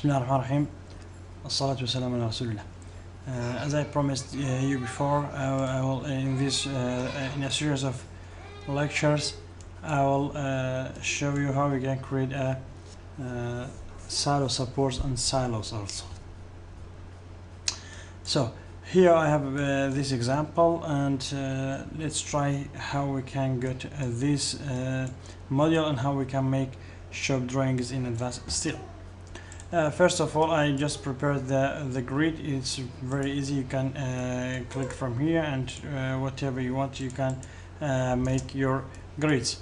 Bismillah ar-Rahman ar-Rahim. As-salatu wa-salam ala Rasulillah. As I promised you before, I will in this in a series of lectures, I will show you how we can create a silo supports and silos also. So here I have this example, and let's try how we can get this module and how we can make shop drawings in advanced steel. First of all, I just prepared the grid. It's very easy. You can click from here, and whatever you want, you can make your grids.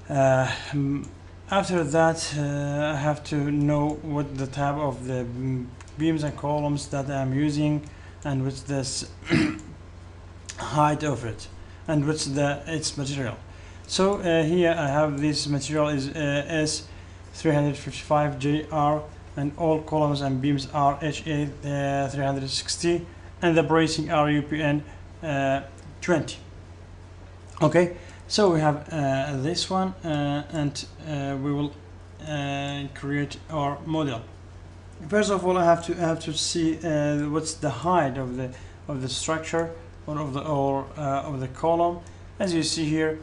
After that, I have to know what the type of the beams and columns that I'm using, and what's this height of it, and what's its material. So here I have this material is S355JR, and all columns and beams are HA360, and the bracing are UPN 20. Okay, so we have this one, and we will create our model. First of all, I have to see what's the height of the structure or of the column. As you see here,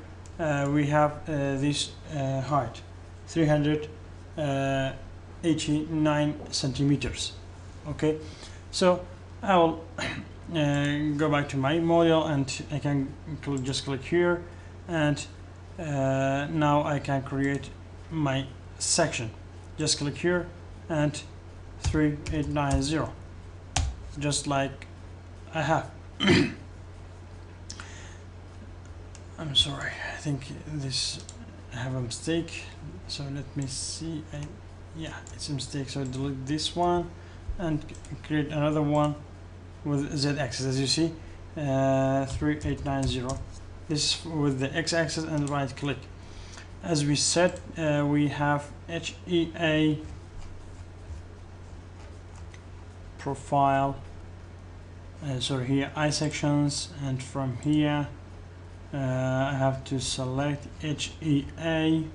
we have this height 389 centimeters. Okay, so I will go back to my model, and I can just click here, and now I can create my section. Just click here and 3890, just like I have. I'm sorry, I think this I have a mistake, so let me see. Yeah, it's a mistake, so delete this one and create another one with z-axis. As you see, 3890, this is with the x-axis, and right click. As we said, we have HEA profile, so here I sections, and from here I have to select HEA,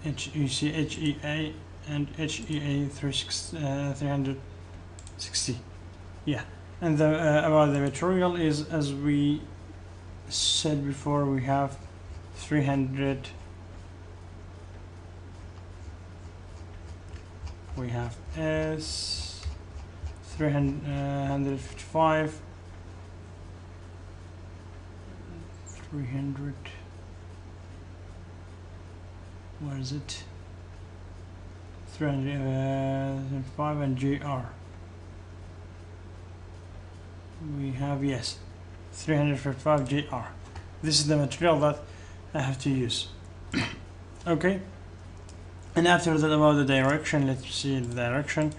HEA and HEA 360. Yeah, and about the material is, as we said before, we have 300. We have S 355, 300. Where is it? 305 and JR. We have, yes, 355 JR. This is the material that I have to use. Okay. And after that, about the direction, let's see the direction.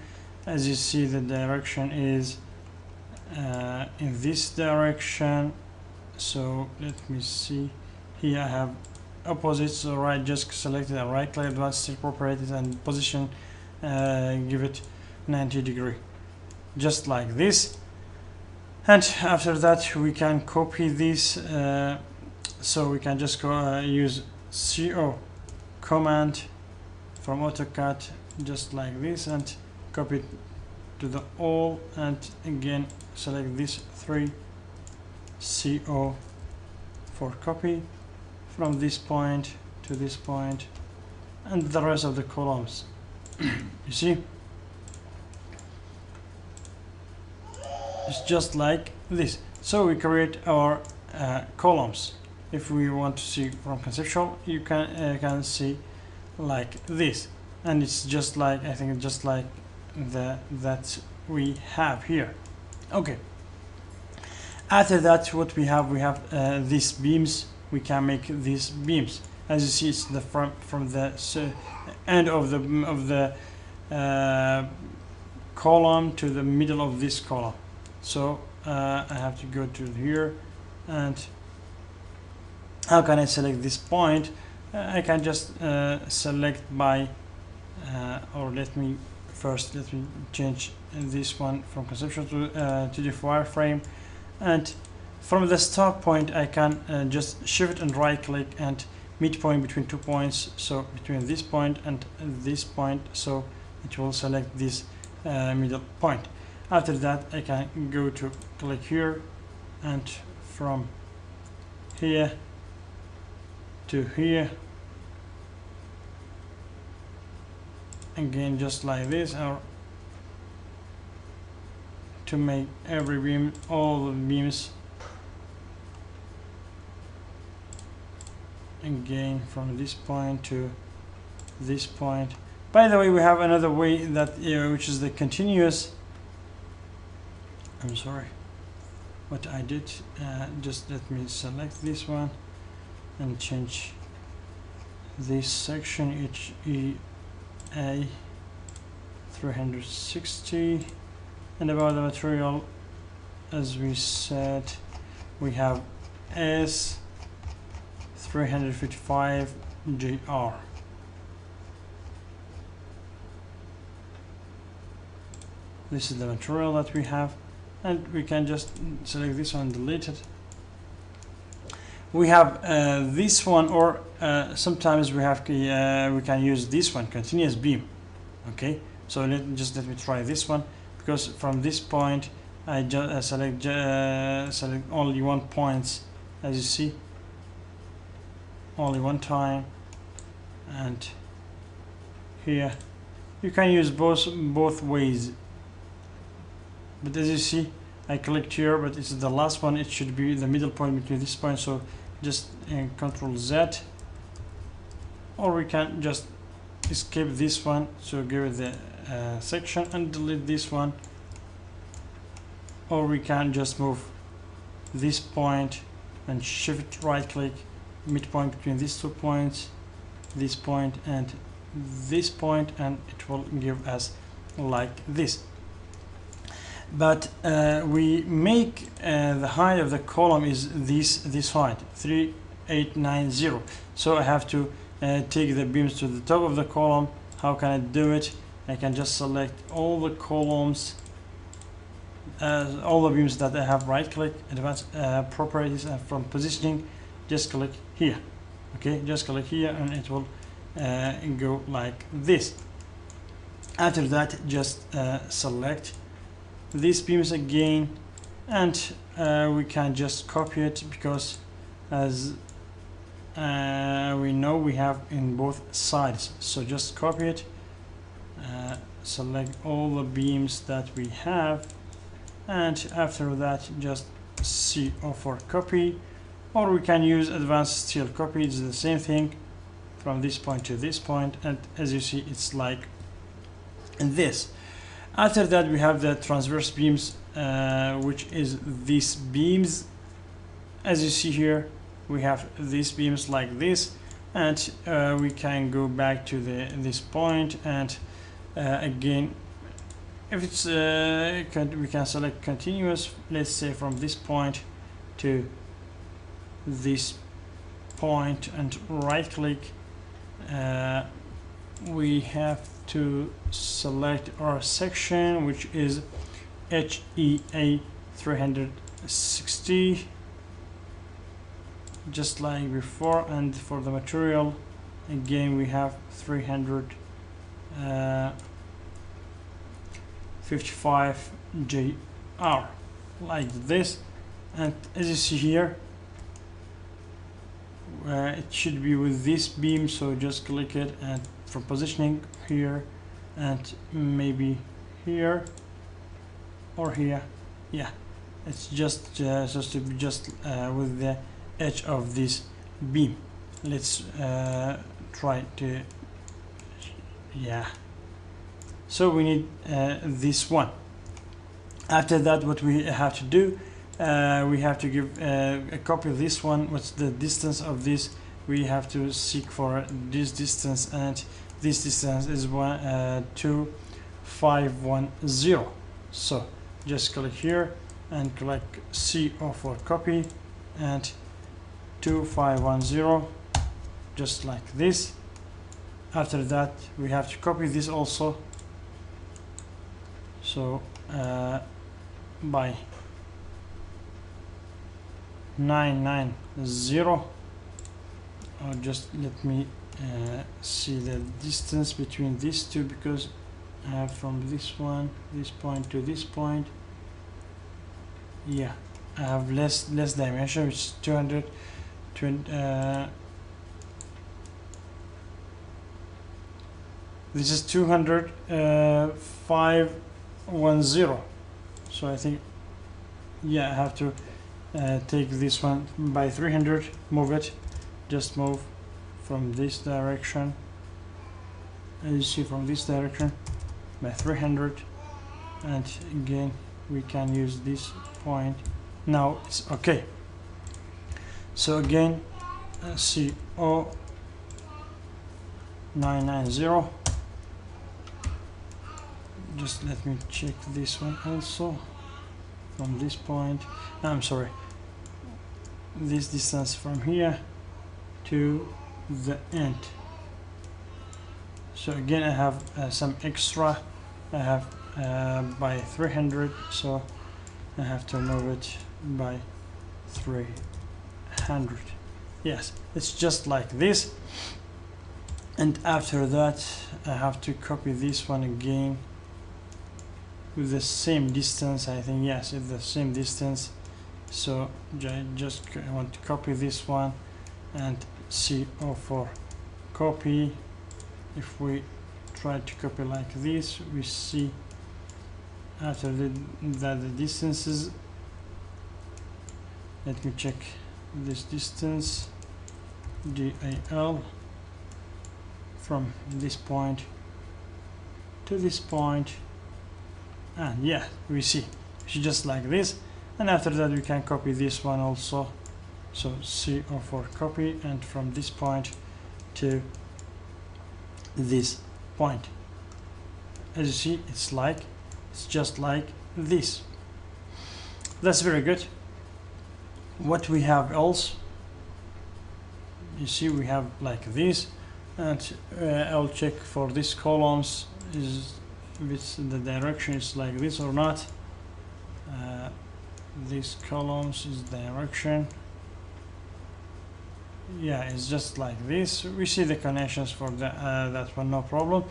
As you see, the direction is in this direction. So let me see. Here I have opposite, so right, just select the right click, advanced steel properties, and position, give it 90 degree, just like this. And after that, we can copy this, so we can just go use CO command from AutoCAD, just like this, and copy it to the all, and again select this 3 CO for copy from this point to this point, and the rest of the columns. You see, it's just like this. So we create our columns. If we want to see from conceptual, you can see like this, and it's just like, I think, just like that we have here. Okay. After that, what we have these beams. We can make these beams. As you see, it's the from the end of the column to the middle of this column. So I have to go to here, and how can I select this point? I can just select by or let me change this one from conceptual to the wireframe, and from the start point I can just shift and right click and midpoint between 2 points, so between this point and this point, so it will select this middle point. After that I can go to click here, and from here to here again, just like this, or to make every beam, all the beams again from this point to this point. By the way, we have another way that which is the continuous. I'm sorry, what I did, just let me select this one and change this section HEA 360. And about the material, as we said, we have S 355 JR. This is the material that we have, and we can just select this one, delete it. We have this one, or sometimes we have we can use this one, continuous beam. Okay, so let me try this one, because from this point I just select only one point, as you see, only one time, and here you can use both ways. But as you see, I clicked here, but it's the last one. It should be the middle point between this point. So just Control Z, or we can just escape this one. So give it the section and delete this one, or we can just move this point and shift right click midpoint between these 2 points, this point and this point, and it will give us like this. But we make the height of the column is this height 3890. So I have to take the beams to the top of the column. How can I do it? I can just select all the columns, all the beams that I have, right click, advanced properties, and from positioning just click here. Okay, just click here and it will go like this. After that, just select these beams again, and we can just copy it, because as we know we have in both sides. So just copy it, select all the beams that we have, and after that just CO for copy, or we can use advanced steel copy. It's the same thing from this point to this point, and as you see it's like this. After that we have the transverse beams, which is these beams. As you see here, we have these beams like this, and we can go back to this point, and again, if it's we can select continuous, let's say from this point to this point, and right click. We have to select our section, which is HEA 360, just like before. And for the material, again we have 355 JR, like this. And as you see here, it should be with this beam, so just click it, and for positioning here, and maybe here or here. Yeah, it's just supposed to be just with the edge of this beam. Let's try to, yeah, so we need this one. After that, what we have to do, we have to give a copy of this one. What's the distance of this? We have to seek for this distance, and this distance is 2510. So just click here and click CO for copy, and 2510, just like this. After that, we have to copy this also. So by 990, or just let me see the distance between these two, because I have from this point to this point. Yeah, I have less dimension, which is 220. This is 510. So I think, yeah, I have to take this one by 300, move it, just move from this direction, as you see, from this direction by 300, and again we can use this point. Now it's okay. So again, CO 990. Just let me check this one also. From this point, I'm sorry, this distance from here to the end. So again, I have some extra. I have by 300, so I have to move it by 300. Yes, it's just like this. And after that, I have to copy this one again with the same distance. I think, yes, it's the same distance. So I just want to copy this one and CO4 copy. If we try to copy like this, we see after that the distances. Let me check this distance, DAL, from this point to this point, and yeah, we see it's just like this. And after that, we can copy this one also. So CO4 copy, and from this point to this point. As you see, it's just like this. That's very good. What we have else, you see, we have like this, and I'll check for these columns is with the direction is like this or not. These columns is direction. Yeah, it's just like this. We see the connections for that one, no problem.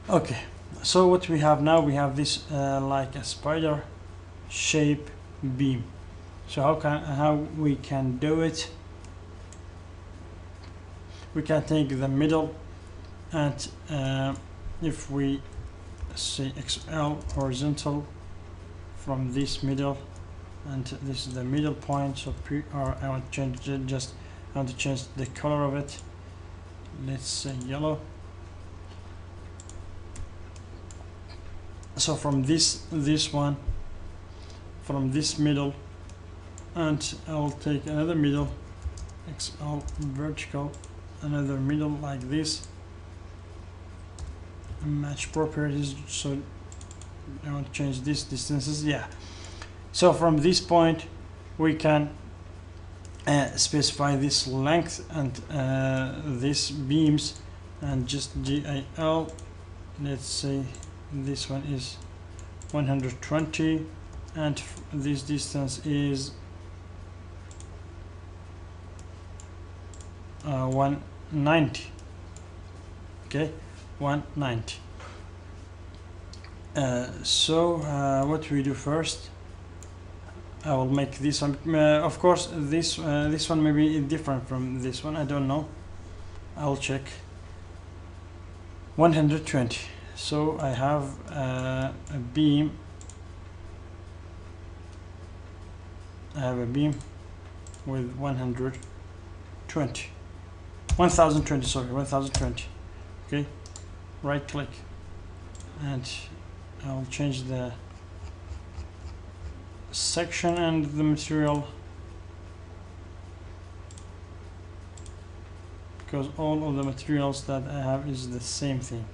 Okay, so what we have now, we have this like a spider shape beam. So how we can do it? We can take the middle, and if we say XL horizontal from this middle, and this is the middle point. So I want to change it, I want to change the color of it. Let's say yellow. So from this one, from this middle, and I'll take another middle, XL vertical, another middle like this, match properties. So I want to change these distances. Yeah, so from this point we can specify this length and these beams, and just GIL. Let's say this one is 120, and this distance is 190. Okay, 190. So what we do first, I will make this one. Of course, this one may be different from this one. I don't know. I'll check. 120. So I have a beam. I have a beam with 120. 1020. Sorry, 1020. Okay. Right click, and I'll change the section and the material, because all of the materials that I have is the same thing.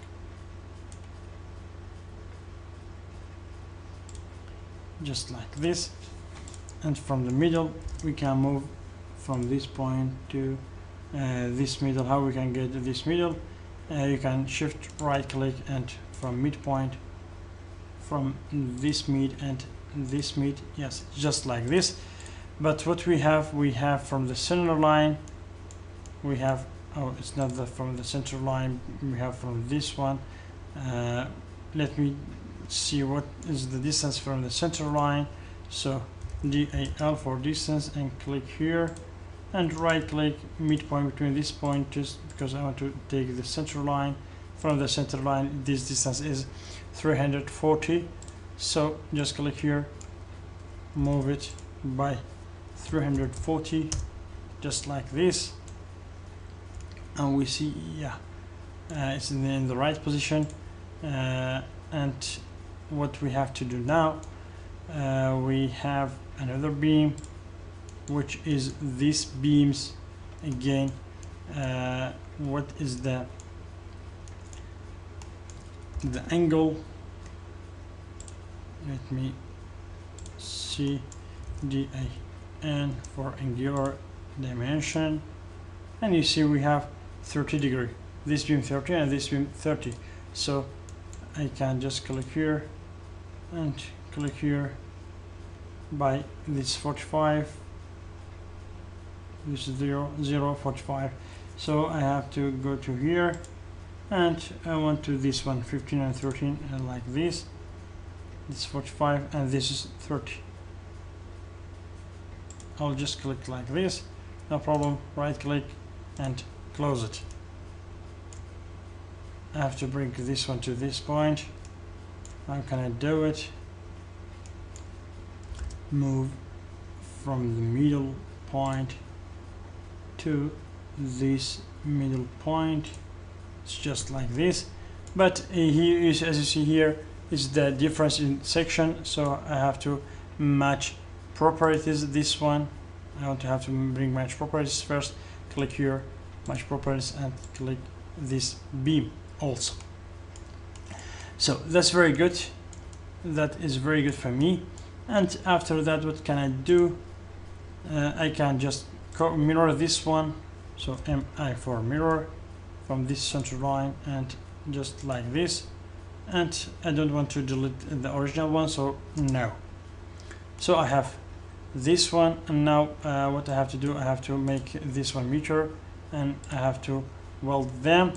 Just like this, and from the middle we can move from this point to this middle. How we can get to this middle? You can shift right click, and from midpoint, from this mid and this mid, yes, just like this. But what we have from the center line, we have oh, it's not from the center line, we have from this one. Let me see what is the distance from the center line. So DAL for distance, and click here and right click midpoint between this point, just because I want to take the center line. From the center line this distance is 340, so just click here, move it by 340 just like this, and we see, yeah, it's in the right position. And what we have to do now, we have another beam, which is these beams again. What is the angle? Let me see, DAN for angular dimension, and you see we have 30 degree, this beam 30 and this beam 30. So I can just click here and click here by this 45, this is 0, 45. So I have to go to here, and I want to this one 15 and 13, and like this. This is 45 and this is 30. I'll just click like this, no problem, right click and close it. I have to bring this one to this point. How can I do it? Move from the middle point to this middle point. It's just like this, but here is, as you see here, is the difference in section, so I have to match properties. This one I want to have to bring match properties first. Click here, match properties, and click this beam also. So that's very good, that is very good for me. And after that, what can I do? I can just mirror this one, so MI for mirror from this center line, and just like this. And I don't want to delete the original one, so no. So I have this one, and now what I have to do, I have to make this one meter, and I have to weld them.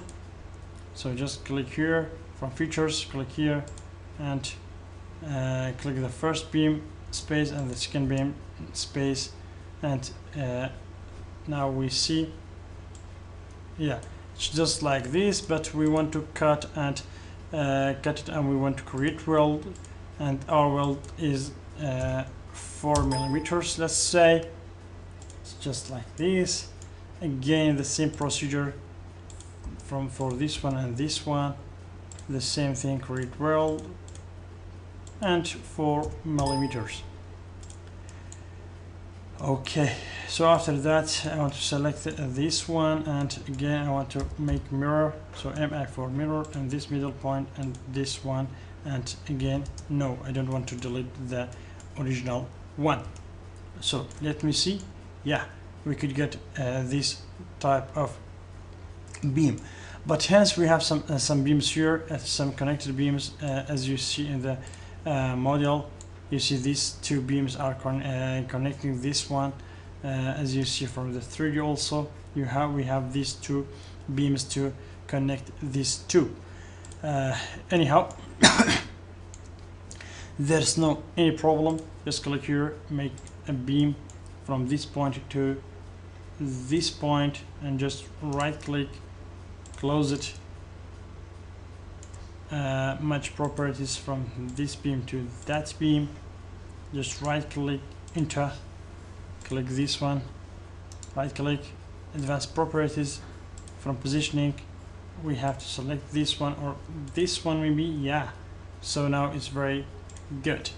So just click here from features, click here, and click the first beam space and the second beam space, and now we see, yeah, it's just like this, but we want to cut it, and we want to create weld, and our weld is 4 millimeters, let's say. It's just like this. Again, the same procedure for this one and this one, the same thing, create weld, and 4 millimeters. Okay, so after that I want to select this one, and again I want to make mirror, so MI for mirror, and this middle point and this one, and again no, I don't want to delete the original one. So let me see, yeah, we could get this type of beam, but hence we have some beams here, some connected beams, as you see in the model. You see these two beams are connecting this one, as you see from the 3D also. We have these two beams to connect these two. Anyhow, there's no any problem. Just click here, make a beam from this point to this point, and just right click, close it. Match properties from this beam to that beam, just right click, enter, click this one, right click, advanced properties. From positioning we have to select this one or this one maybe, yeah. So now it's very good.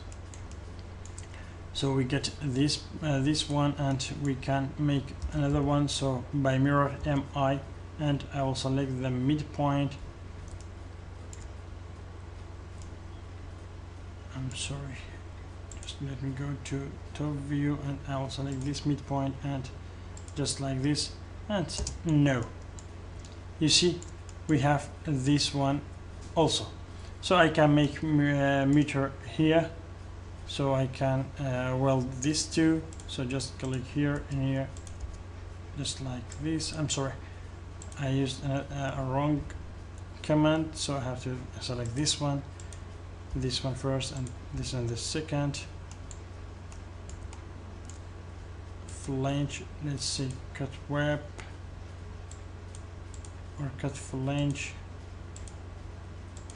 So we get this this one, and we can make another one. So by mirror MI, and I will select the midpoint. I'm sorry, just let me go to top view, and I will select this midpoint, and just like this, and no, you see we have this one also. So I can make meter here, so I can weld these two. So just click here and here, just like this. I'm sorry, I used a wrong command, so I have to select this one first, and this one the second. Flange, let's see, cut web or cut flange,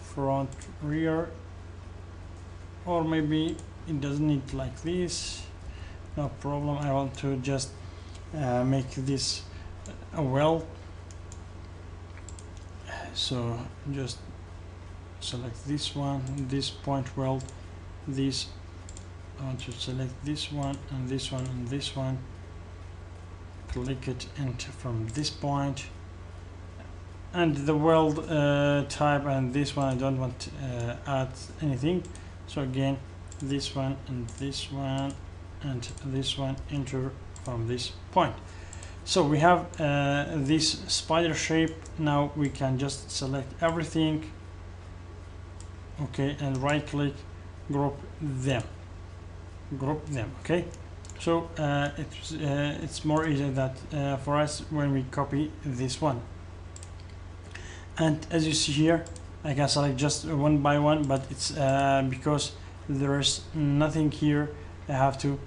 front, rear, or maybe it doesn't need like this. No problem. I want to just make this a weld, so just select this one, this point weld, this. I want to select this one and this one and this one, click it, and from this point, and the weld type, and this one I don't want to add anything, so again this one and this one and this one, enter from this point. So we have this spider shape. Now we can just select everything, okay, and right click, group them. Okay, so it's more easy that for us when we copy this one. And as you see here, I can select just one by one, but it's because there is nothing here, I have to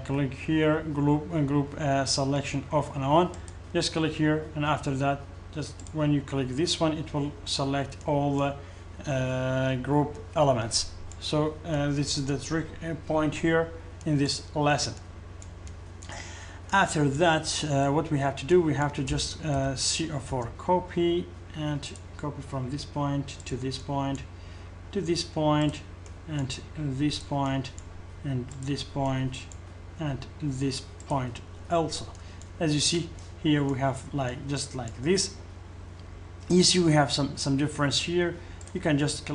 click here, group selection off and on. Just click here, and after that, just when you click this one, it will select all the group elements. So this is the trick point here in this lesson. After that, what we have to do, we have to just see for copy, and copy from this point to this point to this point and this point and this point and this point also. As you see here, we have like just like this. You see we have some difference here. You can just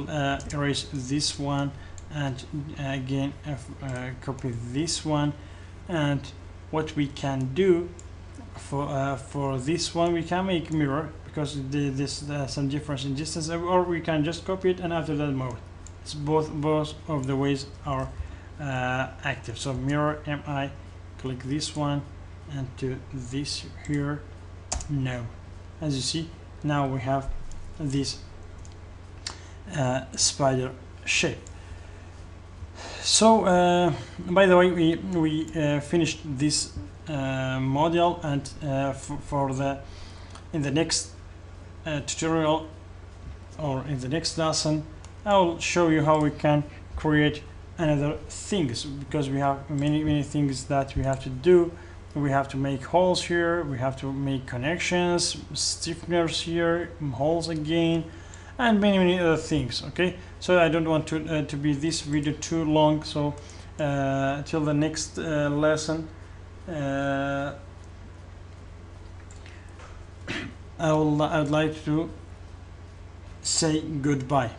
erase this one, and again copy this one. And what we can do for this one, we can make mirror, because this some difference in distance, or we can just copy it and after that move. It's both of the ways are active. So mirror mi, click this one, and to this here, no. As you see, now we have this spider shape. So by the way, we finished this module, and in the next tutorial or in the next lesson, I will show you how we can create another things, because we have many things that we have to do. We have to make holes here, we have to make connections, stiffeners here, holes again, and many other things. Okay, so I don't want to be this video too long, so till the next lesson, I would like to say goodbye.